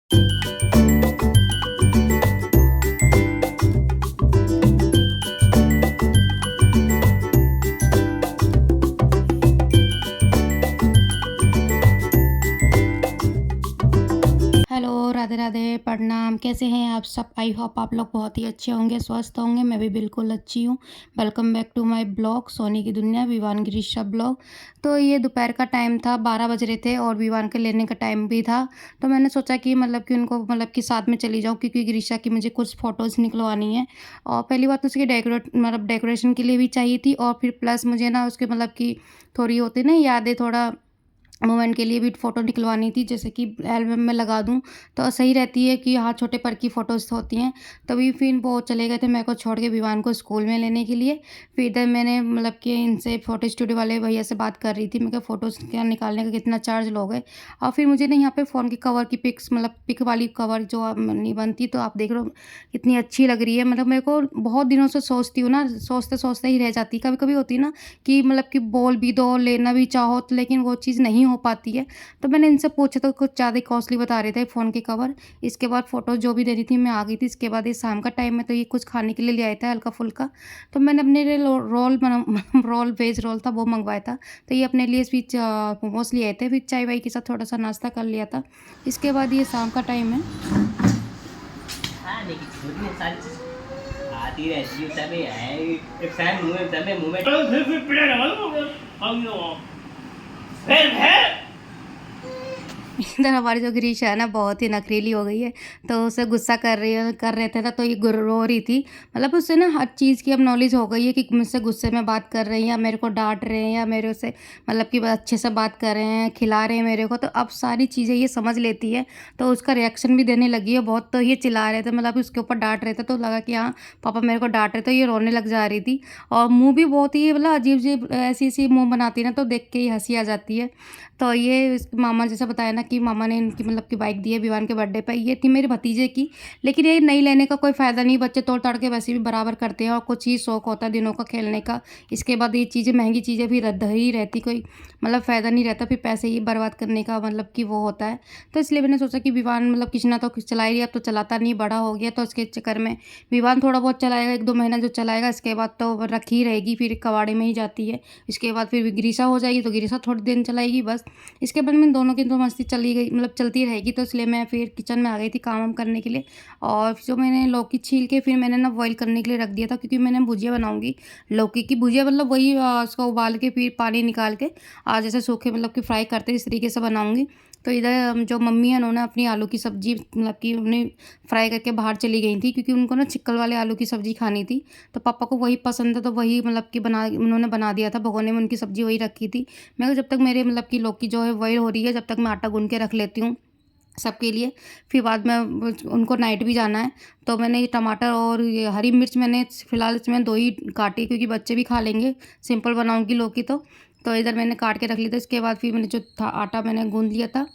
Hello, Radhe Radhe, प्रणाम। कैसे हैं आप सब? आई होप आप लोग बहुत ही अच्छे होंगे, स्वस्थ होंगे। मैं भी बिल्कुल अच्छी हूँ। Welcome back to my blog Soni की दुनिया, विवान गिरीशा ब्लॉग। तो ये दोपहर का टाइम था, 12 बज रहे थे और विवान के लेने का टाइम भी था। तो मैंने सोचा कि उनको साथ में चली जाऊँ, क्योंकि गिरीशा की मुझे कुछ फ़ोटोज़ निकलवानी है। और पहली बात तो उसकी डेकोरेशन के लिए भी चाहिए थी, और फिर प्लस मुझे ना उसके थोड़ी होती है ना यादें, थोड़ा मोमेंट के लिए भी फ़ोटो निकलवानी थी, जैसे कि एल्बम में लगा दूँ, तो सही रहती है कि हाँ, छोटे पर की फ़ोटोज़ होती हैं। तभी फिर वो चले गए थे मेरे को छोड़ के विवान को स्कूल में लेने के लिए। फिर इधर मैंने कि इनसे फ़ोटो स्टूडियो वाले भैया से बात कर रही थी। मैं कहा फ़ोटोज़ क्या निकालने का कितना चार्ज लोगे? और फिर मुझे ना यहाँ पे फ़ोन के कवर की पिक्स, पिक वाली कवर जो अब नहीं बनती, तो आप देख रहे हो कितनी अच्छी लग रही है। मेरे को बहुत दिनों से सोचती हूँ ना, सोचते-सोचते ही रह जाती। कभी-कभी होती है ना कि बोल भी दो, लेना भी चाहो तो, लेकिन वो चीज़ नहीं हो पाती है। तो मैंने इनसे पूछा तो कुछ ज़्यादा कॉस्टली बता रहे थे फ़ोन के कवर। इसके बाद फ़ोटोज़ जो भी देनी थी मैं आ गई थी। इसके बाद ये शाम का टाइम है, तो ये कुछ खाने के लिए ले आए थे हल्का-फुल्का। तो मैंने अपने लिए रोल बना रोल वेज रोल था वो मँगवाया था। तो ये अपने लिए फिर मोमोज़ ले आए थे, फिर चाय-वाय के साथ थोड़ा-सा नाश्ता कर लिया था। इसके बाद ये शाम का टाइम है। खाने की छोटी है सारी चीज़ आती रहती है तभी है एक फैन मुँह में फिर पीड़ा ना मालूम हम लोग फिर इधर हमारी जो गिरीशा है ना, बहुत ही नखरीली हो गई है। तो उसे गुस्सा कर रहे थे ना, तो ये रो रही थी। उससे ना हर चीज़ की अब नॉलेज हो गई है कि मुझसे गुस्से में बात कर रहे हैं या मेरे को डाँट रहे हैं या मेरे से कि अच्छे से बात कर रहे हैं, खिला रहे हैं मेरे को, तो अब सारी चीज़ें ये समझ लेती है। तो उसका रिएक्शन भी देने लगी है बहुत। तो ये चिल्ला रहे थे, उसके ऊपर डाँट रहे थे, तो लगा कि हाँ, पापा मेरे को डाँट रहे, तो ये रोने लग जा रही थी। और मुँह भी बहुत ही अजीब-अजीब ऐसी-ऐसी मुँह बनाती है ना, तो देख के ही हँसी आ जाती है। तो ये इसके मामा, जैसा बताया ना कि मामा ने इनकी बाइक दी है विवान के बर्थडे पे, ये थी मेरे भतीजे की। लेकिन ये नहीं लेने का कोई फ़ायदा नहीं, बच्चे तोड़-ताड़ के वैसे भी बराबर करते हैं और कुछ ही शौक होता है दिनों का खेलने का। इसके बाद ये चीज़ें, महँगी चीज़ें भी रद्द ही रहती, कोई फ़ायदा नहीं रहता, फिर पैसे ही बर्बाद करने का कि वो होता है। तो इसलिए मैंने सोचा कि विवान किसी ना तो चला ही, अब तो चलाता नहीं, बड़ा हो गया, तो उसके चक्कर में विवान थोड़ा बहुत चलाएगा, 1-2 महीना जो चलाएगा, इसके बाद तो रखी ही रहेगी, फिर कबाड़े में ही जाती है। इसके बाद फिर गिरीशा हो जाएगी, तो गिरीशा थोड़ी दिन चलाएगी बस। इसके बाद में दोनों की तो मस्ती चली गई, चलती रहेगी। तो इसलिए मैं फिर किचन में आ गई थी काम-वाम करने के लिए। और जो मैंने लौकी छील के फिर मैंने ना बॉयल करने के लिए रख दिया था, क्योंकि मैंने भुजिया बनाऊँगी। लौकी की भुजिया, वही उसको उबाल के फिर पानी निकाल के जैसे सूखे कि फ्राई करते हैं, इस तरीके से बनाऊँगी। तो इधर जो मम्मी है, उन्होंने अपनी आलू की सब्ज़ी कि उन्हें फ्राई करके बाहर चली गई थी, क्योंकि उनको ना छिक्कल वाले आलू की सब्ज़ी खानी थी। तो पापा को वही पसंद है, तो वही कि उन्होंने बना दिया था, भगोने में उनकी सब्ज़ी वही रखी थी। मैं कहा जब तक मेरे कि लौकी जो है बॉयल हो रही है, जब तक मैं आटा गूँध के रख लेती हूँ सबके लिए। फिर बाद में उनको नाइट भी जाना है। तो मैंने ये टमाटर और ये हरी मिर्च मैंने फ़िलहाल इसमें 2 ही काटी, क्योंकि बच्चे भी खा लेंगे, सिंपल बनाऊँगी लौकी तो। तो इधर मैंने काट के रख लिया था। इसके बाद फिर मैंने जो था आटा मैंने गूँध लिया था।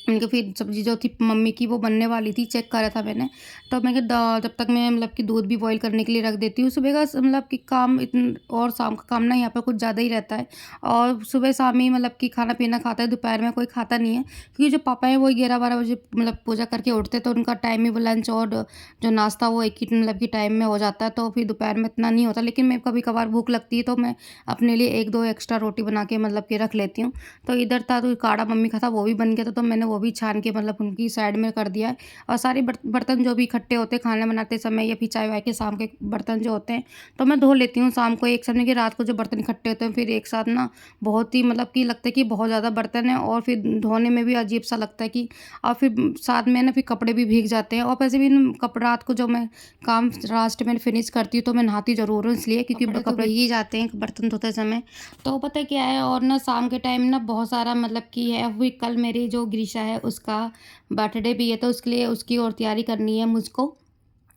उनके फिर सब्ज़ी जो थी मम्मी की वो बनने वाली थी, चेक करा था मैंने। तो मैं कहा जब तक मैं कि दूध भी बॉयल करने के लिए रख देती हूँ। सुबह का कि काम इतन और शाम का काम ना यहाँ पे कुछ ज़्यादा ही रहता है। और सुबह-शाम ही कि खाना-पीना खाता है, दोपहर में कोई खाता नहीं है। क्योंकि जो पापा हैं वो 11-12 बजे पूजा करके उठते हैं, तो उनका टाइम ही वो लंच और जो नाश्ता वो एक ही कि टाइम में हो जाता है, तो फिर दोपहर में इतना नहीं होता। लेकिन मैं कभी-कभार भूख लगती है, तो मैं अपने लिए 1-2 एक्स्ट्रा रोटी बना के कि रख लेती हूँ। तो इधर था, तो काढ़ा मम्मी का था, वो भी बन गया था, तो मैंने वो भी छान के उनकी साइड में कर दिया है। और सारे बर्तन जो भी इकट्ठे होते हैं खाना बनाते समय, या फिर चाय-वाय के शाम के बर्तन जो होते हैं, तो मैं धो लेती हूँ शाम को एक साथ। कि रात को जो बर्तन इकट्ठे होते हैं, फिर एक साथ ना बहुत ही कि लगता है कि बहुत ज़्यादा बर्तन है, और फिर धोने में भी अजीब-सा लगता है कि, और फिर साथ में ना फिर कपड़े भी भीग जाते हैं। और वैसे भी रात को जो मैं काम लास्ट में फिनिश करती हूँ, तो मैं नहाती ज़रूर हूँ इसलिए, क्योंकि कपड़े भीग ही जाते हैं बर्तन धोते समय। तो पता है क्या है, और ना शाम के टाइम ना बहुत सारा कि है, अभी कल मेरी जो गिरीशा है उसका बर्थडे भी है, तो उसके लिए उसकी और तैयारी करनी है मुझको।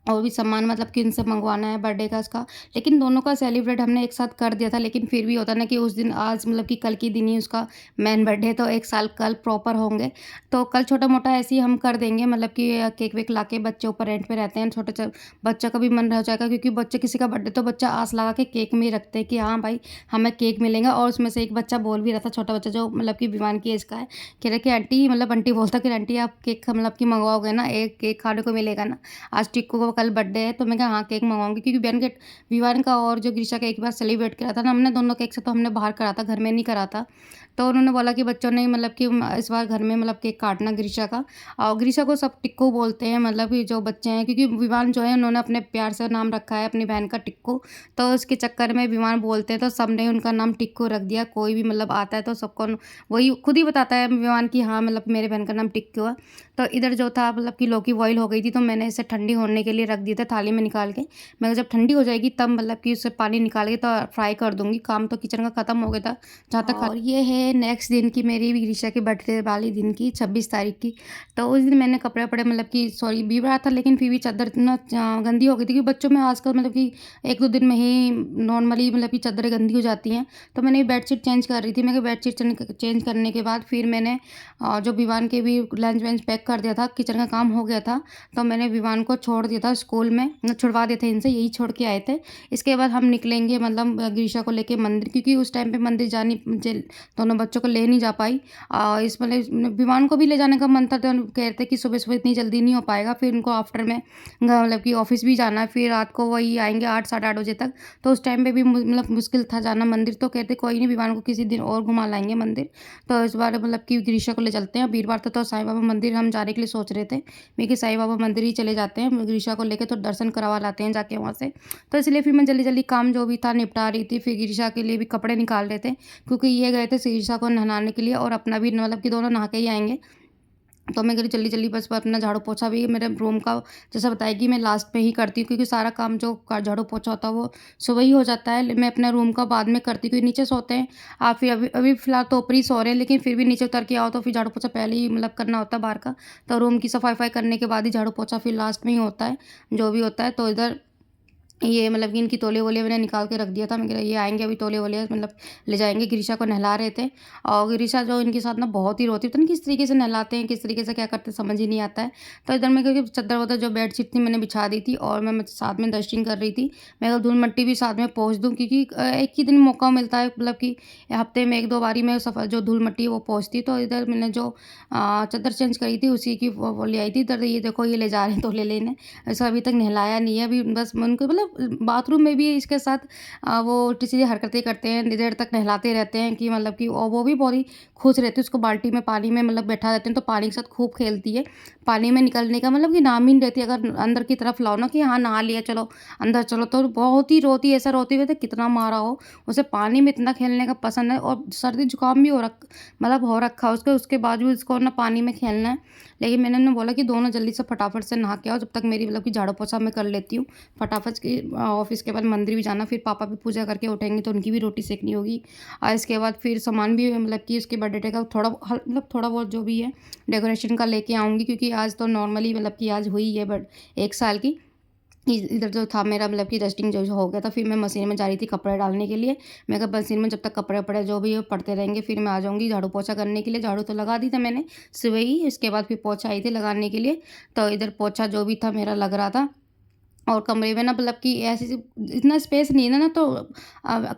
और भी सामान मतलब कि उनसे मंगवाना है बर्थडे का उसका। लेकिन दोनों का सेलिब्रेट हमने एक साथ कर दिया था, लेकिन फिर भी होता है ना कि उस दिन आज मतलब कि कल के दिन ही उसका मेन बर्थडे है, तो 1 साल कल प्रॉपर होंगे। तो कल छोटा-मोटा ऐसे ही हम कर देंगे, मतलब कि केक-वेक लाके, बच्चे ऊपर रेंट पे रहते हैं, छोटे च बच्चों का भी मन रह जाएगा, क्योंकि बच्चे किसी का बर्थडे तो बच्चा आस लगा के केक में ही रखते हैं कि हाँ भाई, हमें केक मिलेगा। और उसमें से एक बच्चा बोल भी रहा था, छोटा बच्चा जो मतलब कि विवान की एज का है, कह रहा कि आंटी, मतलब आंटी बोलता कि आंटी आप केक मतलब कि मंगवाओगे ना, एक केक खाने को मिलेगा ना? आज टिक्कू का कल बर्थडे है, तो मैं कहा हाँ केक मंगवाऊँगी, क्योंकि बहन के विवान का और जो ग्रीशा का एक बार सेलिब्रेट करा था ना हमने दोनों केक से, तो हमने बाहर करा था, घर में नहीं करा था। तो उन्होंने बोला कि बच्चों ने मतलब कि इस बार घर में मतलब केक काटना ग्रीशा का। और ग्रीशा को सब टिक्कू बोलते हैं, मतलब कि जो बच्चे हैं, क्योंकि विवान जो है उन्होंने अपने प्यार से नाम रखा है अपनी बहन का टिक्कू, तो उसके चक्कर में विवान बोलते हैं, तो सबने उनका नाम टिक्कू रख दिया। कोई भी मतलब आता है तो सबको वही खुद ही बताता है विवान की, हाँ मतलब मेरे बहन का नाम टिक्कू है। तो इधर जो था मतलब कि लौकी बॉयल हो गई थी, तो मैंने इसे ठंडी होने के लिए रख दिया था थाली में निकाल के। मैं जब ठंडी हो जाएगी तब मतलब कि उससे पानी निकाल के तो फ्राई कर दूँगी। काम तो किचन का ख़त्म हो गया था जहाँ तक। और ये है नेक्स्ट दिन की मेरी विदिशा के बर्थडे वाली दिन की 26 तारीख की। तो उस दिन मैंने कपड़े-वपड़े मतलब कि सॉरी बीब रहा था, लेकिन फिर भी चादर इतना गंदी हो गई थी, क्योंकि बच्चों में आजकल मतलब कि 1-2 दिन में ही नॉर्मली मतलब कि चादरें गंदी हो जाती हैं। तो मैंने बेडशीट चेंज कर रही थी। मैं बेडशीट चेंज करने के बाद फिर मैंने जो विवान के भी लंच वंच पैक कर दिया था, किचन का काम हो गया था, तो मैंने विवान को छोड़ दिया था स्कूल में, छुड़वा दिए थे इनसे, यही छोड़ के आए थे। इसके बाद हम निकलेंगे मतलब ग्रीशा को लेके मंदिर, क्योंकि उस टाइम पे मंदिर जानी मुझे दोनों बच्चों को ले नहीं जा पाई। इस मतलब विवान को भी ले जाने का मन था, तो कह रहे थे कि सुबह-सुबह इतनी जल्दी नहीं हो पाएगा, फिर उनको आफ्टर में मतलब कि ऑफ़िस भी जाना है, फिर रात को वही आएँगे 8 साढ़े 8 बजे तक, तो उस टाइम पे भी मतलब मुश्किल था जाना मंदिर। तो कहते कोई नहीं, विवान को किसी दिन और घुमा लाएँगे मंदिर। तो इस बार मतलब कि ग्रीशा को ले चलते हैं। वीरवार तो साईं बाबा मंदिर हम जाने के लिए सोच रहे थे। मैं कि साईं बाबा मंदिर ही चले जाते हैं, ग्रीशा को लेके तो दर्शन करवा लाते हैं जाके वहाँ से। तो इसलिए फिर मैं जल्दी-जल्दी काम जो भी था निपटा रही थी, फिर ग्रीशा के लिए भी कपड़े निकाल रहे थे, क्योंकि ये गए थे ग्रीशा को नहलाने के लिए, और अपना भी मतलब कि दोनों नहा के ही आएँगे। तो मैं करी जल्दी-जल्दी बस अपना झाड़ू-पोछा भी मेरे रूम का, जैसा बताया कि मैं लास्ट में ही करती हूँ, क्योंकि सारा काम जो झाड़ू-पोछा होता है वो सुबह ही हो जाता है। मैं अपने रूम का बाद में करती हूँ, क्योंकि नीचे सोते हैं। फिर अभी अभी फ़िलहाल तो ऊपर ही सो रहे हैं, लेकिन फिर भी नीचे उतर के आओ तो फिर झाड़ू-पोछा पहले ही मतलब करना होता है बाहर का। तो रूम की सफाई-वफाई करने के बाद ही झाड़ू-पोछा फिर लास्ट में ही होता है, जो भी होता है। तो इधर ये मतलब कि इनकी तौलिया-वौलिया मैंने निकाल के रख दिया था। मैं कह रहा ये आएँगे अभी तौलिया-वौलिया मतलब ले जाएँगे। गिरिशा को नहला रहे थे, और गिरिशा जो इनके साथ ना बहुत ही रोती है। पता नहीं किस तरीके से नहलाते हैं, किस तरीके से क्या करते हैं, समझ ही नहीं आता है। तो इधर मैं क्योंकि चद्दर-वद्दर जो बेडशीट थी मैंने बिछा दी थी, और मैं साथ में डस्टिंग कर रही थी। मैं कहा धूल-मट्टी भी साथ में पोंछ दूँ, क्योंकि एक ही दिन मौका मिलता है, मतलब कि हफ्ते में 1-2 बारी मैं जो धूल-मट्टी है वो पोंछती। तो इधर मैंने जो चद्दर चेंज करी थी उसी की वो ले आई थी। इधर ये देखो ये ले जा रहे हैं तौलिया लेने। ऐसा अभी तक नहलाया नहीं है। अभी बस मैं उनको मतलब बाथरूम में भी इसके साथ वो उल्टी-सीधी हरकतें करते हैं, देर तक नहलाते रहते हैं, कि मतलब कि और वो भी बहुत ही खुश रहती है। उसको बाल्टी में पानी में मतलब बैठा देते हैं, तो पानी के साथ खूब खेलती है। पानी में निकलने का मतलब कि नाम ही नहीं लेती। अगर अंदर की तरफ लाओ ना कि हाँ नहा लिया चलो, अंदर चलो, तो बहुत ही रोती है। ऐसा रोती हुई तो कितना मारा हो, उसे पानी में इतना खेलने का पसंद है। और सर्दी जुकाम भी हो रखा है उसको, उसके बावजूद उसको ना पानी में खेलना है। लेकिन मैंने उन्हें बोला कि दोनों जल्दी से फटाफट से नहा के आओ, जब तक मेरी मतलब कि झाड़ू पोछा मैं कर लेती हूँ। फटाफट के ऑफ़िस के बाद मंदिर भी जाना, फिर पापा भी पूजा करके उठेंगे तो उनकी भी रोटी सेकनी होगी। इसके बाद फिर सामान भी मतलब कि उसके बर्थडे का मतलब थोड़ा बहुत जो भी है डेकोरेशन का लेके आऊँगी, क्योंकि आज तो नॉर्मली मतलब कि आज हुई है बट 1 साल की। इधर जो था मेरा मतलब कि डस्टिंग जो हो गया था, फिर मैं मशीन में जा रही थी कपड़े डालने के लिए। मैं कहा मशीन में जब तक कपड़े-वपड़े जो भी है पड़ते रहेंगे, फिर मैं आ जाऊँगी झाड़ू पोछा करने के लिए। झाड़ू तो लगा दी था मैंने सुबह ही, इसके बाद फिर पोछा आई थी लगाने के लिए। तो इधर पोछा जो भी था मेरा लग रहा था। और कमरे में ना मतलब कि ऐसे इतना स्पेस नहीं है ना, तो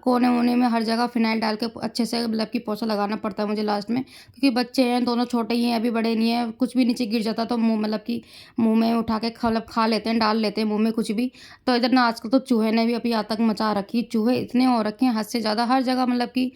कोने-वोने में हर जगह फ़िनाइल डाल के अच्छे से मतलब कि पोछा लगाना पड़ता है मुझे लास्ट में, क्योंकि बच्चे हैं, दोनों छोटे ही हैं, अभी बड़े नहीं हैं। कुछ भी नीचे गिर जाता तो मुँह मतलब कि मुँह में उठा के खा लेते हैं, डाल लेते हैं मुँह में कुछ भी। तो इधर ना आजकल तो चूहे ने भी अभी आतंक मचा रखी है। चूहे इतने हो रखे हैं हद से ज़्यादा, हर जगह मतलब कि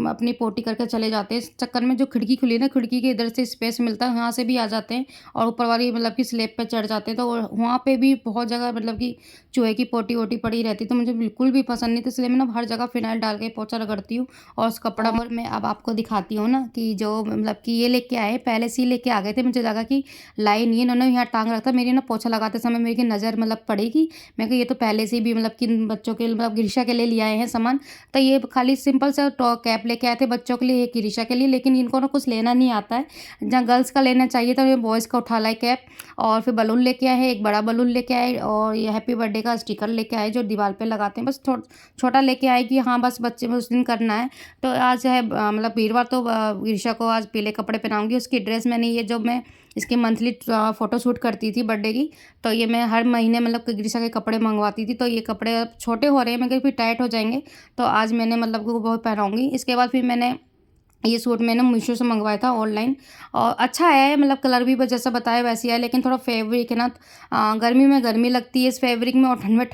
अपनी पोटी करके चले जाते हैं। इस चक्कर में जो खिड़की खुली है ना, खिड़की के इधर से स्पेस मिलता है, वहाँ से भी आ जाते हैं, और ऊपर वाली मतलब कि स्लैब पे चढ़ जाते हैं। तो वहाँ पे भी बहुत जगह मतलब कि चूहे की पोटी वोटी पड़ी रहती, तो मुझे बिल्कुल भी पसंद नहीं, तो इसलिए मैं ना हर जगह फ़िनाइल डाल के पोछा रगड़ती हूँ। और उस कपड़ा और मैं अब आपको दिखाती हूँ ना कि जो मतलब कि ये लेके आए, पहले से ही लेके आ गए थे, मुझे लगा कि लाई नहीं है, इन्होंने यहाँ टांग रखा, मेरी ना पोछा लगाते समय मेरी नज़र मतलब पड़ेगी, मैं कहा ये तो पहले से ही भी मतलब कि बच्चों के मतलब गिरिशा के लिए ले आए हैं सामान। तो ये खाली सिंपल सा कैप लेके आए थे बच्चों के लिए, एक गिरिशा के लिए, लेकिन इनको ना कुछ लेना नहीं आता है। जहाँ गर्ल्स का लेना चाहिए तो ये बॉयज़ का उठा लाए कैप। और फिर बलून लेके आए हैं, एक बड़ा बलून लेके आए और ये हैप्पी बर्थडे का स्टिकर लेके आए जो दीवार पे लगाते हैं, बस छोटा लेके आए कि हाँ बस बच्चे में उस दिन करना है। तो आज है मतलब वीरवार, तो गिरिशा को आज पीले कपड़े पहनाऊंगी। उसकी ड्रेस मैंने ये जो मैं इसकी मंथली फ़ोटो शूट करती थी बर्थडे की, तो ये मैं हर महीने मतलब गिरिशा के कपड़े मंगवाती थी, तो ये कपड़े अब छोटे हो रहे हैं, मैं कहीं फिर टाइट हो जाएंगे, तो आज मैंने मतलब वो पहनाऊंगी। इसके बाद फिर मैंने ये सूट मैंने मीशो से मंगवाया था ऑनलाइन, और अच्छा है, मतलब कलर भी जैसा बताया वैसे ही है, लेकिन थोड़ा फैब्रिक है ना, गर्मी में गर्मी लगती है इस फैब्रिक में, और ठंड में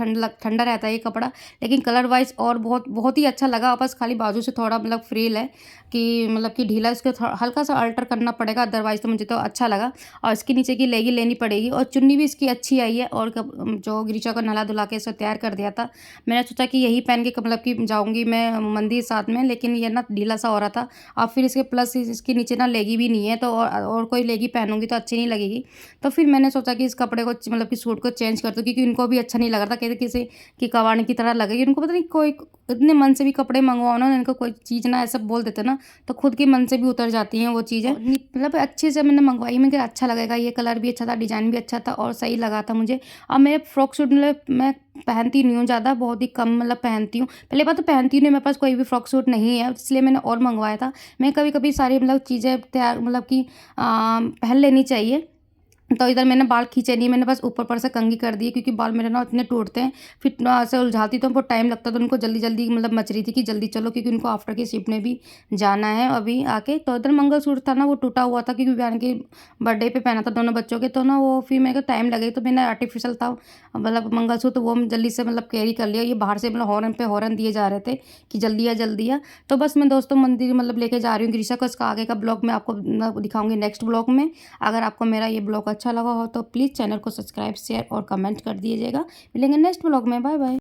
ठंडा रहता है ये कपड़ा, लेकिन कलर वाइज और बहुत बहुत ही अच्छा लगा। बस खाली बाजू से थोड़ा मतलब फ्रील है कि मतलब कि ढीला, इसको हल्का सा अल्टर करना पड़ेगा, अदरवाइज तो मुझे तो अच्छा लगा। और इसके नीचे की लेगी लेनी पड़ेगी, और चुन्नी भी इसकी अच्छी आई है। और जो गिरिशा को नहला धुला के इसे तैयार कर दिया था, मैंने सोचा कि यही पहन के मतलब कि जाऊँगी मैं मंदिर साथ में, लेकिन ये ना ढीला सा हो रहा था। और फिर इसके प्लस इसके नीचे ना लेगी भी नहीं है, तो और कोई लेगी पहनूंगी तो अच्छी नहीं लगेगी। तो फिर मैंने सोचा कि इस कपड़े को मतलब कि सूट को चेंज कर दूँ, क्योंकि इनको भी अच्छा नहीं लग रहा था, कहते किसी की कवानी की तरह लगेगी। उनको पता नहीं कोई इतने मन से भी कपड़े मंगवाओ ना, इनको कोई चीज़ ना ऐसा बोल देते ना, तो खुद के मन से भी उतर जाती हैं वो चीज़ें। मतलब अच्छे से मैंने मंगवाई, मैं अच्छा लगेगा, ये कलर भी अच्छा था, डिज़ाइन भी अच्छा था और सही लगा था मुझे। और मेरे फ्रॉक सूट मतलब मैं पहनती नहीं हूँ ज़्यादा, बहुत ही कम मतलब पहनती हूँ। पहले बात तो पहनती नहीं, मेरे पास कोई भी फ्रॉक सूट नहीं है, इसलिए मैंने और मंगवाया था। मैं कभी कभी सारी मतलब चीज़ें तैयार मतलब कि पहन लेनी चाहिए। तो इधर मैंने बाल खींचे नहीं, मैंने बस ऊपर पर से कंघी कर दी, क्योंकि बाल मेरे ना इतने टूटते हैं, फिर ना ऐसे उलझाती तो उनको टाइम लगता, तो उनको जल्दी जल्दी मतलब मच रही थी कि जल्दी चलो, क्योंकि उनको आफ्टर की शिफ्ट में भी जाना है अभी आके। तो इधर मंगलसूत्र था ना, वो टूटा हुआ था, क्योंकि बहन के बर्थडे पे पहना था दोनों बच्चों के, तो ना वो फिर मेरे को टाइम लगे, तो मैंने आर्टिफिशियल था मतलब मंगलसूत्र, वो जल्दी से मतलब कैरी कर लिया। ये बाहर से मतलब हॉर्न पे हॉर्न दिए जा रहे थे कि जल्दी आ जल्दी आ। तो बस मैं दोस्तों मंदिर मतलब लेके जा रही हूँ गिरिशा को। इसका आगे का ब्लॉग मैं आपको दिखाऊंगी नेक्स्ट ब्लॉग में। अगर आपको मेरा ये ब्लॉग अच्छा लगा हो तो प्लीज़ चैनल को सब्सक्राइब, शेयर और कमेंट कर दीजिएगा। मिलेंगे नेक्स्ट ब्लॉग में, बाय बाय।